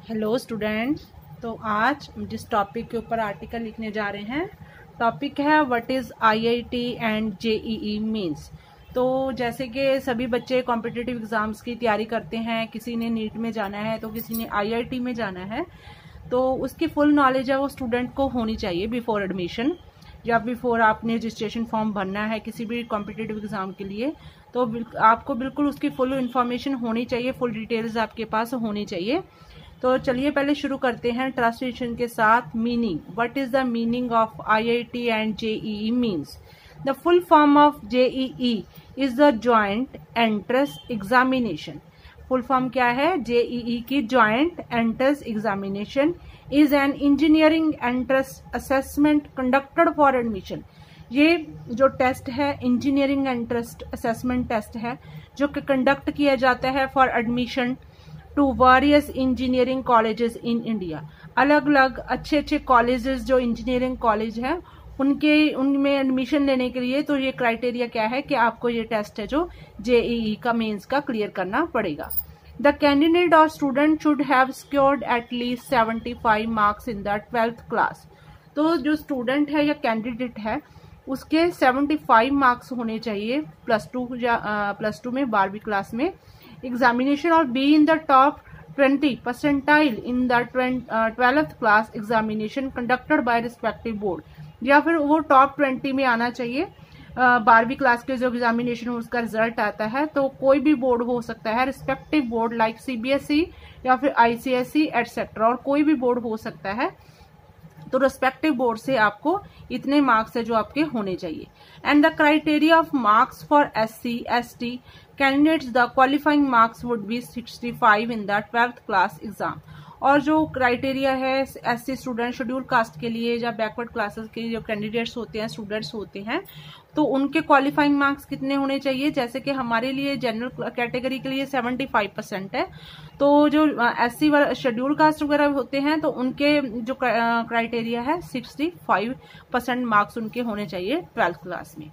Hello student. तो आज जिस टॉपिक के ऊपर आर्टिकल लिखने जा रहे हैं, टॉपिक है what is IIT and JEE means. तो जैसे कि सभी बच्चे कॉम्पिटिटिव एग्जाम्स की तैयारी करते हैं, किसी ने नीट में जाना है तो किसी ने आईआईटी में जाना है, तो उसकी फुल नॉलेज है वो स्टूडेंट को होनी चाहिए बिफोर एडमिशन या बिफोर आपने रजिस्ट्रेशन फॉर्म भरना है किसी भी कॉम्पिटिटिव एग्जाम के लिए। तो आपको बिल्कुल उसकी फुल इन्फॉर्मेशन होनी चाहिए, फुल डिटेल्स आपके पास होनी चाहिए। तो चलिए पहले शुरू करते हैं ट्रांसलेशन के साथ। Meaning, what is the meaning of IIT and JEE means. The full form of JEE is the joint entrance examination. Full form क्या है? जेईई की joint entrance examination is an engineering entrance assessment conducted for admission. ये जो test है engineering entrance assessment test है जो कि conduct किया जाता है for admission to various engineering colleges in India. अलग अलग अच्छे अच्छे कॉलेजेस जो इंजीनियरिंग कॉलेज है उनमें एडमिशन लेने के लिए तो ये क्राइटेरिया क्या है कि आपको ये टेस्ट है जो जेईई का मेंस का क्लियर करना पड़ेगा। द कैंडिडेट और student should have scored at least 75 marks in the 12th class. तो जो स्टूडेंट है या कैंडिडेट है उसके 75 मार्क्स होने चाहिए प्लस टू में 12वीं क्लास में एग्जामिनेशन और be in the top 20 percentile in the 12th class examination conducted by respective board, या फिर वो टॉप 20 में आना चाहिए। 12वीं क्लास के जो एग्जामिनेशन उसका रिजल्ट आता है तो कोई भी बोर्ड हो सकता है, रिस्पेक्टिव बोर्ड लाइक सीबीएसई या फिर आईसीएसई एटसेट्रा, और कोई भी बोर्ड हो सकता है। तो रेस्पेक्टिव बोर्ड से आपको इतने मार्क्स है जो आपके होने चाहिए। And the criteria of marks for SC ST candidates, the qualifying marks would be 65 in the 12th class exam. और जो क्राइटेरिया है एससी स्टूडेंट, शेड्यूल कास्ट के लिए या बैकवर्ड क्लासेस के जो कैंडिडेट्स होते हैं, स्टूडेंट्स होते हैं, तो उनके क्वालिफाइंग मार्क्स कितने होने चाहिए? जैसे कि हमारे लिए जनरल कैटेगरी के लिए 75% है, तो जो एससी शेड्यूल कास्ट वगैरह होते हैं तो उनके जो क्राइटेरिया है 65% मार्क्स उनके होने चाहिए 12th क्लास में।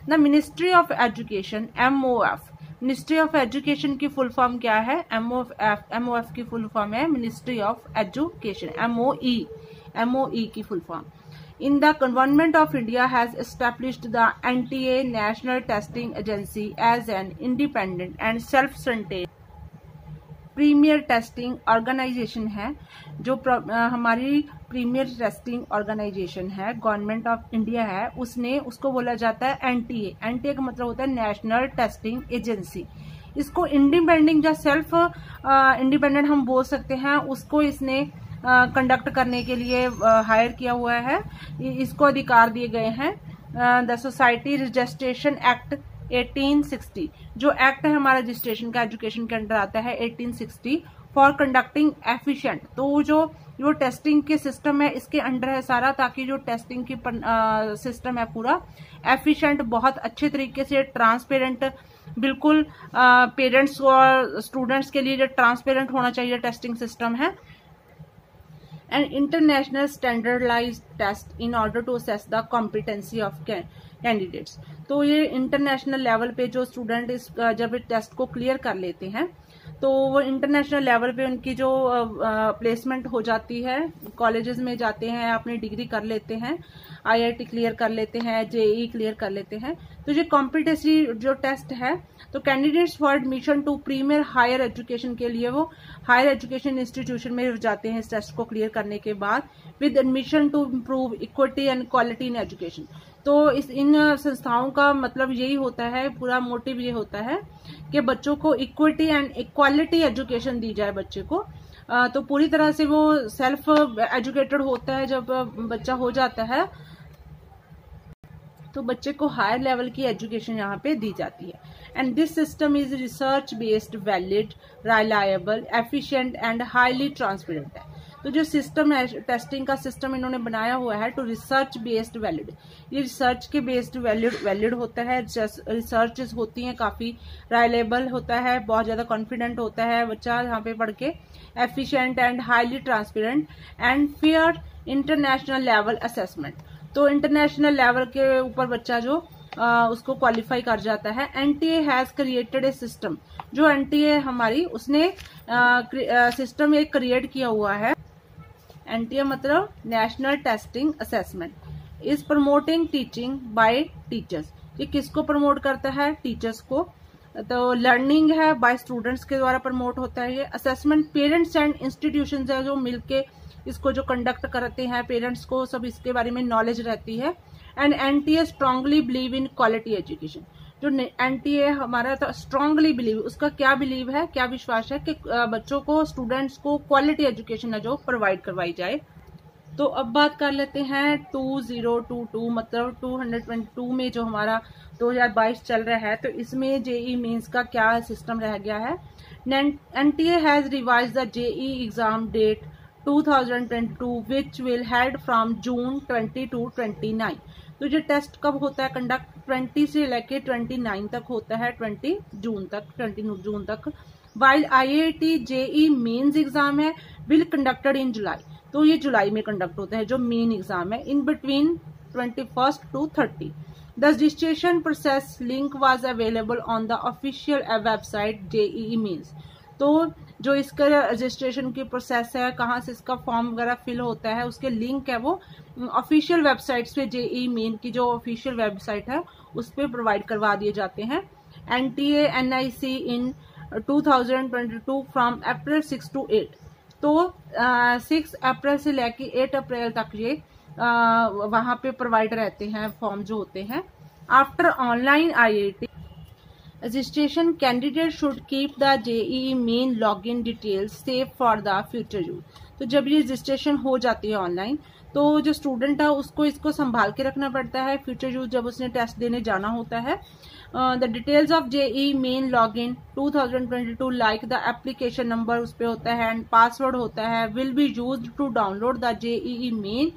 The ministry of education MOF, ministry of education की फुल फॉर्म क्या है? MOF की फुल फॉर्म है मिनिस्ट्री ऑफ एजुकेशन, MOE की full form. In the Government of India has established the NTA National Testing Agency as an independent and self-contained premier testing organisation है। जो हमारी premier testing organisation है government of India है, उसको बोला जाता है एनटीए का मतलब होता है नेशनल टेस्टिंग एजेंसी। इसको इंडिपेंडेंट या सेल्फ इंडिपेंडेंट हम बोल सकते हैं। उसको इसने कंडक्ट करने के लिए हायर किया हुआ है। इसको अधिकार दिए गए हैं द सोसाइटी रजिस्ट्रेशन एक्ट 1860, जो एक्ट है हमारा रजिस्ट्रेशन का एजुकेशन के अंडर आता है 1860, फॉर कंडक्टिंग एफिशिएंट। तो जो टेस्टिंग के सिस्टम है इसके अंडर है सारा, ताकि जो टेस्टिंग की सिस्टम है पूरा एफिशिएंट, बहुत अच्छे तरीके से ट्रांसपेरेंट, बिल्कुल पेरेंट्स और स्टूडेंट्स के लिए जो ट्रांसपेरेंट होना चाहिए टेस्टिंग सिस्टम है। And international standardised test in order to assess the competency of candidates. तो ये इंटरनेशनल लेवल पे जो स्टूडेंट जब टेस्ट को क्लियर कर लेते हैं तो वो इंटरनेशनल लेवल पे उनकी जो प्लेसमेंट हो जाती है, कॉलेजेस में जाते हैं, अपनी डिग्री कर लेते हैं, आईआईटी क्लियर कर लेते हैं, जेईई क्लियर कर लेते हैं। तो ये कॉम्पिटेंसी जो टेस्ट है, तो candidates for admission to premier higher education के लिए वो हायर एजुकेशन इंस्टीट्यूशन में जाते हैं इस टेस्ट को क्लियर करने के बाद, with admission to improve equity and quality in education. तो इन संस्थाओं का मतलब यही होता है, पूरा मोटिव ये होता है कि बच्चों को इक्विटी एंड इक्वालिटी एजुकेशन दी जाए बच्चे को। तो पूरी तरह से वो सेल्फ एजुकेटेड होता है जब बच्चा हो जाता है, तो बच्चे को हायर लेवल की एजुकेशन यहाँ पे दी जाती है। And this system is research based, valid, reliable, efficient and highly transparent है। तो जो सिस्टम है टेस्टिंग का सिस्टम इन्होंने बनाया हुआ है टू रिसर्च बेस्ड वैलिड, ये रिसर्च के बेस्ड वैलिड होता है, रिसर्च होती हैं काफी, रिलायबल होता है, बहुत ज्यादा कॉन्फिडेंट होता है बच्चा यहाँ पे पढ़ के, efficient and highly transparent and fair international level assessment. तो इंटरनेशनल लेवल के ऊपर बच्चा जो उसको क्वालिफाई कर जाता है। NTA has created a system, जो एनटीए हमारी उसने सिस्टम एक क्रिएट किया हुआ है। एनटीए मतलब national testing assessment, is promoting teaching bye teachers. ये किसको प्रमोट करता है? टीचर्स को। तो लर्निंग है बाय स्टूडेंट्स के द्वारा प्रमोट होता है ये। असेसमेंट पेरेंट्स एंड इंस्टीट्यूशंस है जो मिलके इसको जो कंडक्ट करते हैं, पेरेंट्स को सब इसके बारे में नॉलेज रहती है। And NTA strongly believe in quality education, जो एनटीए हमारा तो स्ट्रांगली बिलीव, उसका क्या बिलीव है, क्या विश्वास है कि बच्चों को, स्टूडेंट्स को क्वालिटी एजुकेशन है जो प्रोवाइड करवाई जाए। तो अब बात कर लेते हैं 2022 मतलब 222 में जो हमारा 2022 चल रहा है, तो इसमें जेई मेंस का क्या सिस्टम रह गया है। NTA has revise the JEE exam date 2022 which will head from June 20 to 29। तो ये टेस्ट कब होता है कंडक्ट? 20 से लेके 29 तक होता है, 20 जून तक। While IIT JEE mains exam है विल कंडक्टेड इन जुलाई, तो ये जुलाई में कंडक्ट होता है जो मेन एग्जाम है। In between 21 to 30 the registration process link was available on the official website JEE mains. तो जो इसका रजिस्ट्रेशन की प्रोसेस है, कहाँ से इसका फॉर्म वगैरह फिल होता है, उसके लिंक है वो ऑफिशियल वेबसाइट्स पे, जेईई मेन की जो ऑफिशियल वेबसाइट है उस पे प्रोवाइड करवा दिए जाते हैं। NTA NIC in 2022 from April 6 to 8, तो 6 अप्रैल से लेके 8 अप्रैल तक ये वहां पे प्रोवाइड रहते हैं फॉर्म जो होते हैं। After online IIT registration candidate should keep the JEE main login details save for the future use. तो जब ये रजिस्ट्रेशन हो जाती है ऑनलाइन, तो जो स्टूडेंट है उसको इसको संभाल के रखना पड़ता है फ्यूचर यूज जब उसने टेस्ट देने जाना होता है। The details of JEE main login 2022 like the application number उस पे होता है एंड पासवर्ड होता है, will be used to download the JEE main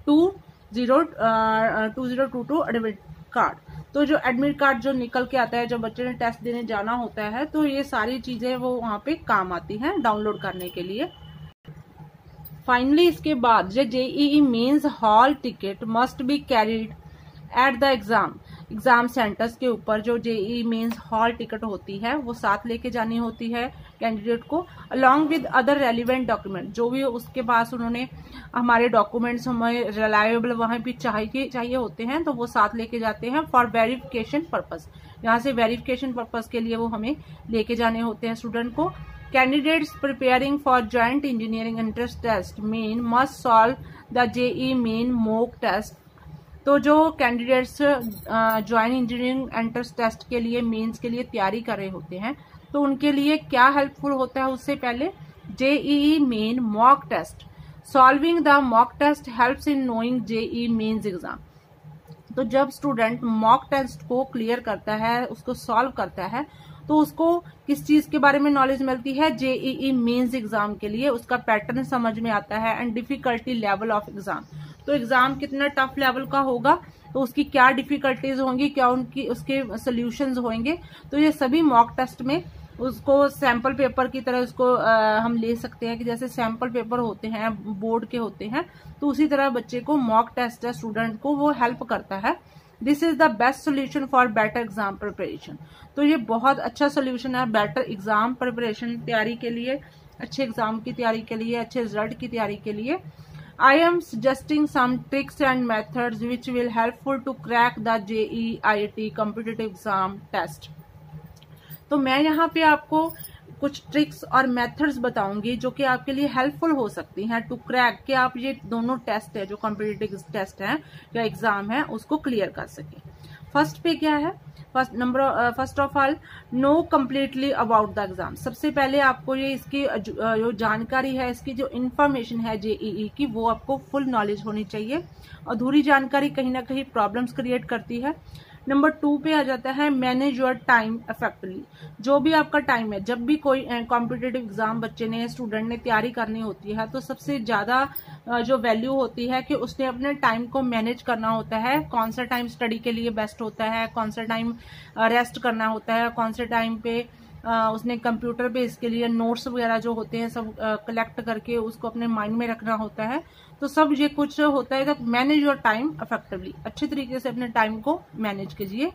2022 admit card. तो जो एडमिट कार्ड जो निकल के आता है जब बच्चे ने टेस्ट देने जाना होता है, तो ये सारी चीजें वो वहां पे काम आती हैं डाउनलोड करने के लिए। फाइनली इसके बाद जो JEE mains hall ticket must be carried at the exam centres के ऊपर जो जेईई मेंस हॉल टिकट होती है वो साथ लेके जानी होती है कैंडिडेट को, along with other relevant document. जो भी उसके पास उन्होंने हमारे डॉक्यूमेंट्स हमें रिलायबल वहां भी चाहिए होते हैं, तो वो साथ लेके जाते हैं फॉर वेरिफिकेशन पर्पस। यहाँ से वेरिफिकेशन पर्पस के लिए वो हमें लेके जाने होते हैं स्टूडेंट को। Candidates preparing for joint engineering entrance test main must solve the JEE main mock test. तो जो candidates joint engineering entrance test के लिए, मेंस के लिए तैयारी कर रहे होते हैं, तो उनके लिए क्या हेल्पफुल होता है उससे पहले JEE main mock test. Solving the mock test helps in knowing JEE mains exam. तो जब स्टूडेंट मॉक टेस्ट को क्लियर करता है, उसको सॉल्व करता है, तो उसको किस चीज के बारे में नॉलेज मिलती है? जेईई मेंस एग्जाम के लिए उसका पैटर्न समझ में आता है and difficulty level of exam. तो एग्जाम कितना टफ लेवल का होगा, तो उसकी क्या डिफिकल्टीज होंगी, क्या उसके सोल्यूशंस होंगे, तो ये सभी मॉक टेस्ट में उसको सैंपल पेपर की तरह उसको हम ले सकते हैं कि जैसे सैंपल पेपर होते हैं बोर्ड के होते हैं, तो उसी तरह बच्चे को मॉक टेस्ट है स्टूडेंट को वो हेल्प करता है। This is the best solution for better exam preparation. तो ये बहुत अच्छा सोल्यूशन है बेटर एग्जाम प्रिपरेशन तैयारी के लिए, अच्छे एग्जाम की तैयारी के लिए, अच्छे रिजल्ट की तैयारी के लिए। I am suggesting some tricks and methods which will helpful to crack the JEE IIT competitive exam test। तो मैं यहाँ पे आपको कुछ ट्रिक्स और मेथड्स बताऊंगी जो कि आपके लिए हेल्पफुल हो सकती हैं टू क्रैक, कि आप ये दोनों टेस्ट है जो कॉम्पिटिटिव टेस्ट है या एग्जाम है उसको क्लियर कर सके। फर्स्ट पे क्या है? First of all know completely about the exam. सबसे पहले आपको ये इसकी जो जानकारी है, इसकी जो इन्फॉर्मेशन है जेईई की, वो आपको फुल नॉलेज होनी चाहिए। अधूरी जानकारी कहीं ना कहीं प्रॉब्लम्स क्रिएट करती है। नंबर 2 पे आ जाता है मैनेज योर टाइम इफेक्टिवली। जो भी आपका टाइम है, जब भी कोई कॉम्पिटिटिव एग्जाम बच्चे ने, स्टूडेंट ने तैयारी करनी होती है, तो सबसे ज्यादा जो वैल्यू होती है कि उसने अपने टाइम को मैनेज करना होता है। कौन सा टाइम स्टडी के लिए बेस्ट होता है, कौन सा टाइम रेस्ट करना होता है, कौन से टाइम पे उसने कंप्यूटर पे इसके लिए नोट्स वगैरह जो होते हैं सब कलेक्ट करके उसको अपने माइंड में रखना होता है। तो सब ये कुछ होता है। मैनेज योर टाइम इफेक्टिवली, अच्छे तरीके से अपने टाइम को मैनेज कीजिए।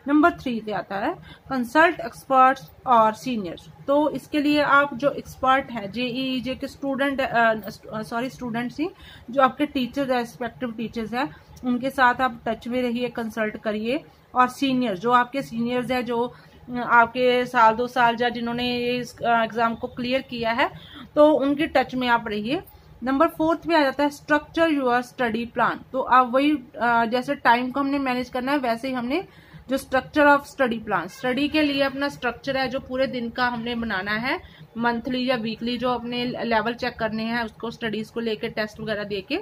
नंबर 3 पे आता है कंसल्ट एक्सपर्ट्स और सीनियर्स। तो इसके लिए आप जो एक्सपर्ट हैं, जेईई जे के स्टूडेंट्स ही जो आपके टीचर्स है, रिस्पेक्टिव टीचर्स है, उनके साथ आप टच में रहिए, कंसल्ट करिए। और सीनियर्स, जो आपके सीनियर्स है, जो आपके साल 2 साल या जिन्होंने ये एग्जाम को क्लियर किया है, तो उनके टच में आप रहिए। नंबर 4 पे आ जाता है स्ट्रक्चर योर स्टडी प्लान। तो आप वही जैसे टाइम को हमने मैनेज करना है, वैसे ही हमने जो structure of study plan, study के लिए अपना स्ट्रक्चर है जो पूरे दिन का हमने बनाना है, मंथली या वीकली जो अपने लेवल चेक करने हैं उसको, स्टडीज को लेके टेस्ट वगैरह देके,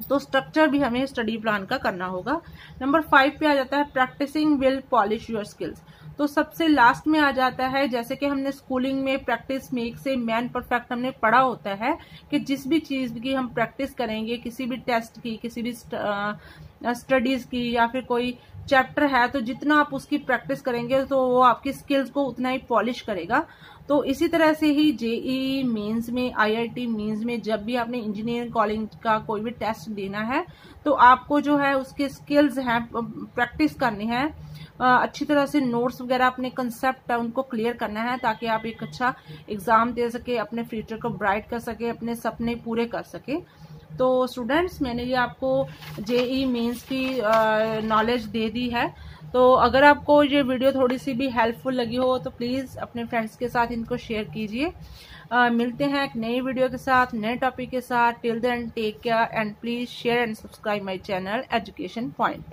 तो स्ट्रक्चर भी हमें स्टडी प्लान का करना होगा। नंबर 5 पे आ जाता है practising will polish your skills. तो सबसे लास्ट में आ जाता है, जैसे कि हमने स्कूलिंग में प्रैक्टिस मेक से मैन परफेक्ट हमने पढ़ा होता है कि जिस भी चीज की हम प्रैक्टिस करेंगे, किसी भी टेस्ट की, किसी भी स्टडीज की, या फिर कोई चैप्टर है, तो जितना आप उसकी प्रैक्टिस करेंगे तो वो आपकी स्किल्स को उतना ही पॉलिश करेगा। तो इसी तरह से ही जेईई मेंस में, आईआईटी मेंस में, जब भी आपने इंजीनियरिंग कॉलेज का कोई भी टेस्ट देना है, तो आपको जो है उसके स्किल्स हैं प्रैक्टिस करनी है, अच्छी तरह से नोट्स वगैरह अपने कंसेप्ट है उनको क्लियर करना है, ताकि आप एक अच्छा एग्जाम दे सके, अपने फ्यूचर को ब्राइट कर सके, अपने सपने पूरे कर सके। तो स्टूडेंट्स, मैंने ये आपको जेईई मेंस की नॉलेज दे दी है। तो अगर आपको ये वीडियो थोड़ी सी भी हेल्पफुल लगी हो तो प्लीज़ अपने फ्रेंड्स के साथ इनको शेयर कीजिए। मिलते हैं एक नई वीडियो के साथ, नए टॉपिक के साथ। Till then take care and please share and subscribe my channel education point.